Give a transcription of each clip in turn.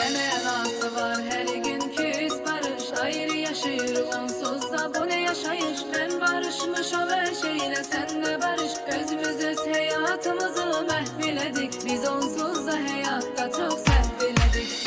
Ne menası var her gün küs barış, ayrı yaşıyor onsuz da bu ne yaşayış. Ben barışmış ol her şeyle, sen de barış. Özümüz öz hayatımızı mahveledik, biz onsuz da hayatta çok serfiledik.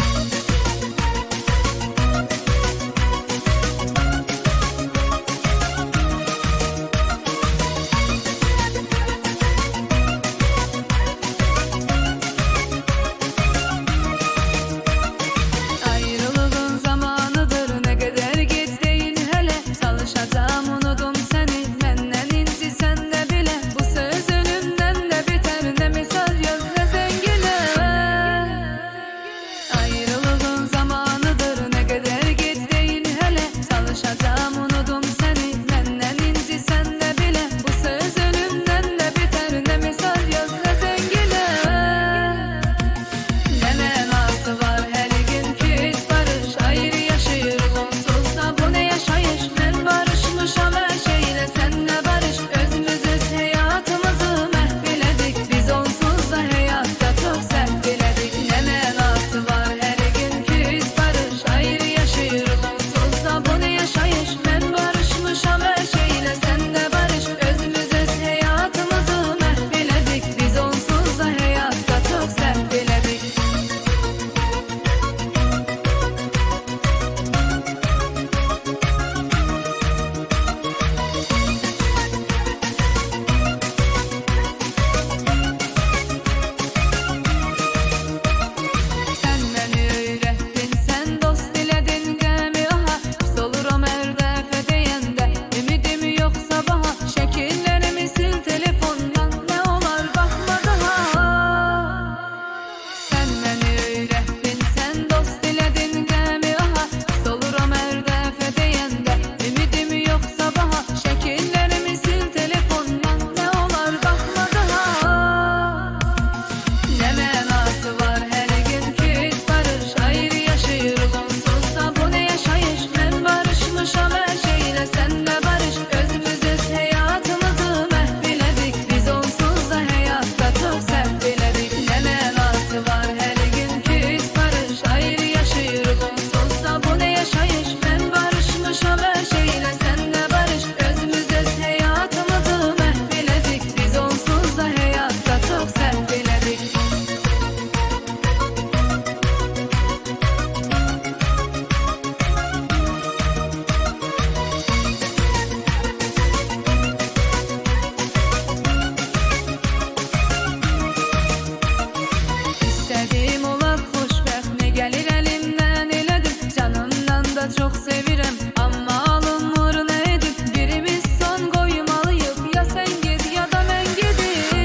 Çok sevirem ama alınmır ne edip, birimiz son koymalıyık, ya sen git ya da ben gidip.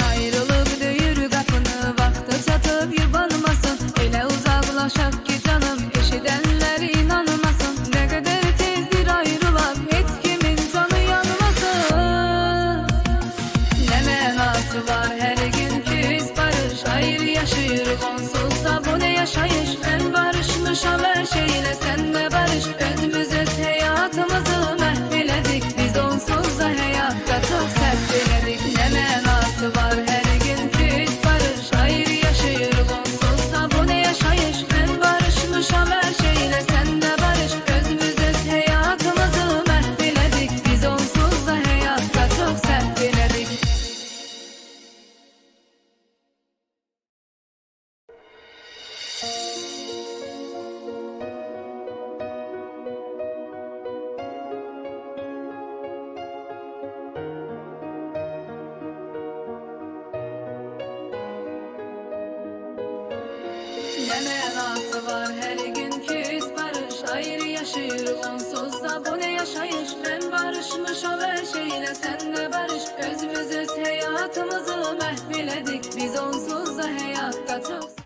Ayrılık döyür kapını, vakti çatıp yubanmasın, öyle uzaklaşak ki canım eşidenler inanmasın. Ne kadar tezdir ayrılak, hiç kimin canı yanmasın. Ne menası var her gün küs barış, ayrı yaşıyor onsuz da bu ne yaşayış. Ben barışmış ol her şeyle, sen de barış. Özümüz öz hayatımızı mahveledik, biz onsuz da hayatta çok serfiledik. Ne menası var her gün küs barış, ayrı yaşıyor onsuz da bu ne yaşayış. Ben barışmış ol her şeyle, sen de barış. Özümüz öz hayatımızı mahveledik, biz onsuz da hayatta çok serfiledik. Ne menası var her gün küs barış, ayrı yaşıyor onsuz da bu ne yaşayış. Ben barışmış ol her şeyle, sen de barış. Özümüz öz hayatımızı mahveledik, biz onsuz da hayatta çok